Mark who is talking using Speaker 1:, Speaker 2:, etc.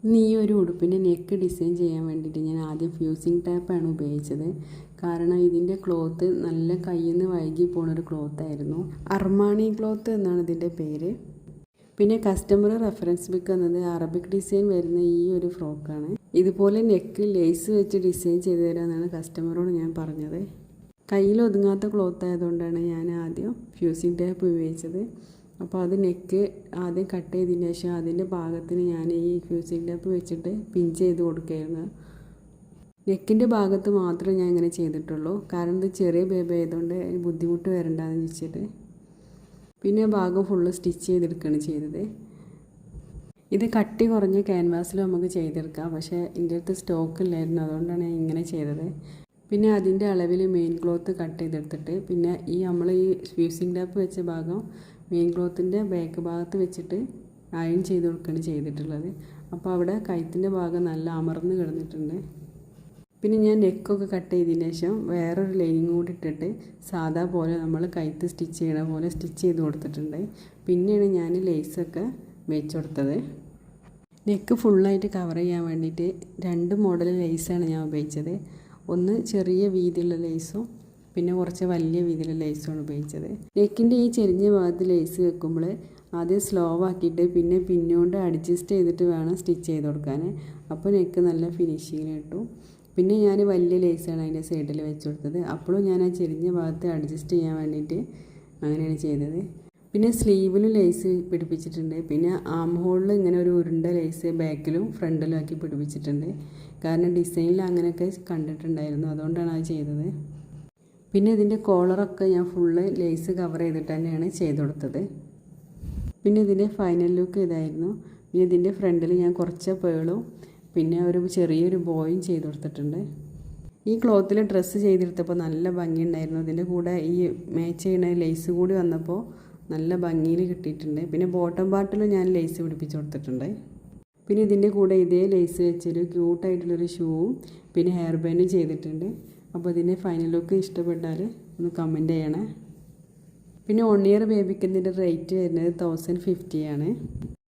Speaker 1: ഇന്ന് ഈ ഒരു ഉടുപ്പിൻ്റെ നെക്ക് ഡിസൈൻ ചെയ്യാൻ വേണ്ടിയിട്ട് ഞാൻ ആദ്യം ഫ്യൂസിങ് ടാപ്പാണ് ഉപയോഗിച്ചത്. കാരണം ഇതിൻ്റെ ക്ലോത്ത് നല്ല കയ്യിൽ നിന്ന് വൈകി പോകുന്നൊരു ക്ലോത്തായിരുന്നു. അർമാണി ക്ലോത്ത് എന്നാണ് ഇതിൻ്റെ പേര്. പിന്നെ കസ്റ്റമർ റെഫറൻസ് ബുക്ക് എന്നത് അറബിക് ഡിസൈൻ വരുന്ന ഈ ഒരു ഫ്രോക്കാണ്. ഇതുപോലെ നെക്ക് ലേസ് വെച്ച് ഡിസൈൻ ചെയ്ത് തരാമെന്നാണ് കസ്റ്റമറോട് ഞാൻ പറഞ്ഞത്. കയ്യിൽ ഒതുങ്ങാത്ത ക്ലോത്ത് ആയതുകൊണ്ടാണ് ഞാൻ ആദ്യം ഫ്യൂസിങ് ടാപ്പ് ഉപയോഗിച്ചത്. അപ്പോൾ അത് നെക്ക് ആദ്യം കട്ട് ചെയ്തതിന് ശേഷം അതിൻ്റെ ഭാഗത്തിന് ഞാൻ ഈ ഫ്യൂസിങ് ടാപ്പ് വെച്ചിട്ട് പിൻ ചെയ്ത് കൊടുക്കുകയായിരുന്നു. നെക്കിൻ്റെ ഭാഗത്ത് മാത്രമേ ഞാൻ ഇങ്ങനെ ചെയ്തിട്ടുള്ളൂ. കാരണം ഇത് ചെറിയ ബേബി ആയതുകൊണ്ട് ബുദ്ധിമുട്ട് വരണ്ടെന്ന് വെച്ചിട്ട്. പിന്നെ ഭാഗം ഫുള്ള് സ്റ്റിച്ച് ചെയ്തെടുക്കുകയാണ് ചെയ്തത്. ഇത് കട്ടി കുറഞ്ഞ ക്യാൻവാസിൽ നമുക്ക് ചെയ്തെടുക്കാം. പക്ഷേ എൻ്റെ അടുത്ത് സ്റ്റോക്ക് ഇല്ലായിരുന്നു, അതുകൊണ്ടാണ് ഞാൻ ഇങ്ങനെ ചെയ്തത്. പിന്നെ അതിൻ്റെ അളവിൽ മെയിൻ ക്ലോത്ത് കട്ട് ചെയ്തെടുത്തിട്ട് പിന്നെ നമ്മൾ ഈ ഫ്യൂസിങ് ടാപ്പ് വെച്ച ഭാഗം മെയിൻ ക്ലോത്തിൻ്റെ ബാക്ക് ഭാഗത്ത് വെച്ചിട്ട് അയൺ ചെയ്ത് കൊടുക്കുകയാണ് ചെയ്തിട്ടുള്ളത്. അപ്പോൾ അവിടെ കഴുത്തിൻ്റെ ഭാഗം നല്ല അമർന്ന് കിടന്നിട്ടുണ്ട്. പിന്നെ ഞാൻ നെക്കൊക്കെ കട്ട് ചെയ്തതിന് ശേഷം വേറൊരു ലൈനിങ് കൂടി ഇട്ടിട്ട് സാധാ പോലെ നമ്മൾ കഴുത്ത് സ്റ്റിച്ച് ചെയ്യണ പോലെ സ്റ്റിച്ച് ചെയ്ത് കൊടുത്തിട്ടുണ്ട്. പിന്നെയാണ് ഞാൻ ലേസൊക്കെ വെച്ച് കൊടുത്തത്. നെക്ക് ഫുള്ളായിട്ട് കവർ ചെയ്യാൻ വേണ്ടിയിട്ട് 2 മോഡൽ ലേസാണ് ഞാൻ ഉപയോഗിച്ചത്. ഒന്ന് ചെറിയ വീതിയുള്ള ലേസും പിന്നെ കുറച്ച് വലിയ വീതിയിലുള്ള ലേസുമാണ് ഉപയോഗിച്ചത്. നെക്കിൻ്റെ ഈ ചെരിഞ്ഞ ഭാഗത്ത് ലേസ് വെക്കുമ്പോൾ ആദ്യം സ്ലോ ആക്കിയിട്ട് പിന്നെ പിന്നുകൊണ്ട് അഡ്ജസ്റ്റ് ചെയ്തിട്ട് വേണം സ്റ്റിച്ച് ചെയ്ത് കൊടുക്കാൻ. അപ്പോൾ നെക്ക് നല്ല ഫിനിഷിങ്ങിന് കിട്ടും. പിന്നെ ഞാൻ വലിയ ലേസാണ് അതിൻ്റെ സൈഡിൽ വെച്ച് കൊടുത്തത്. അപ്പോഴും ഞാൻ ആ ചെരിഞ്ഞ ഭാഗത്ത് അഡ്ജസ്റ്റ് ചെയ്യാൻ വേണ്ടിയിട്ട് അങ്ങനെയാണ് ചെയ്തത്. പിന്നെ സ്ലീവിലും ലേസ് പിടിപ്പിച്ചിട്ടുണ്ട്. പിന്നെ ആം ഹോളിൽ ഇങ്ങനെ ഒരു ഉരുണ്ട ലേസ് ബാക്കിലും ഫ്രണ്ടിലും ആക്കി പിടിപ്പിച്ചിട്ടുണ്ട്. കാരണം ഡിസൈനിൽ അങ്ങനെയൊക്കെ കണ്ടിട്ടുണ്ടായിരുന്നു, അതുകൊണ്ടാണ് അത് ചെയ്തത്. പിന്നെ ഇതിൻ്റെ കോളറൊക്കെ ഞാൻ ഫുള്ള് ലേസ് കവർ ചെയ്തിട്ട് തന്നെയാണ് ചെയ്ത് കൊടുത്തത്. പിന്നെ ഇതിൻ്റെ ഫൈനൽ ലുക്ക് ഇതായിരുന്നു. പിന്നെ ഇതിൻ്റെ ഫ്രണ്ടിൽ ഞാൻ കുറച്ച് പേളും പിന്നെ ഒരു ചെറിയൊരു ബോയും ചെയ്ത് കൊടുത്തിട്ടുണ്ട്. ഈ ക്ലോത്തിൽ ഡ്രസ്സ് ചെയ്തെടുത്തപ്പോൾ നല്ല ഭംഗിയുണ്ടായിരുന്നു. ഇതിൻ്റെ കൂടെ ഈ മാച്ച് ചെയ്യുന്ന ലേസ് കൂടി വന്നപ്പോൾ നല്ല ഭംഗിയിൽ കിട്ടിയിട്ടുണ്ട്. പിന്നെ ബോട്ടം പാർട്ടിലും ഞാൻ ലേസ് പിടിപ്പിച്ച് കൊടുത്തിട്ടുണ്ട്. പിന്നെ ഇതിൻ്റെ കൂടെ ഇതേ ലേസ് വെച്ചൊരു ക്യൂട്ടായിട്ടുള്ളൊരു ഷൂവും പിന്നെ ഹെയർ ബാൻഡും ചെയ്തിട്ടുണ്ട്. അപ്പോൾ ഇതിൻ്റെ ഫൈനൽ ലുക്ക് ഇഷ്ടപ്പെട്ടാൽ ഒന്ന് കമൻറ്റ് ചെയ്യണേ. പിന്നെ 1 ഇയർ ബേബിക്ക് ഇതിൻ്റെ റേറ്റ് വരുന്നത് 1050 ആണ്.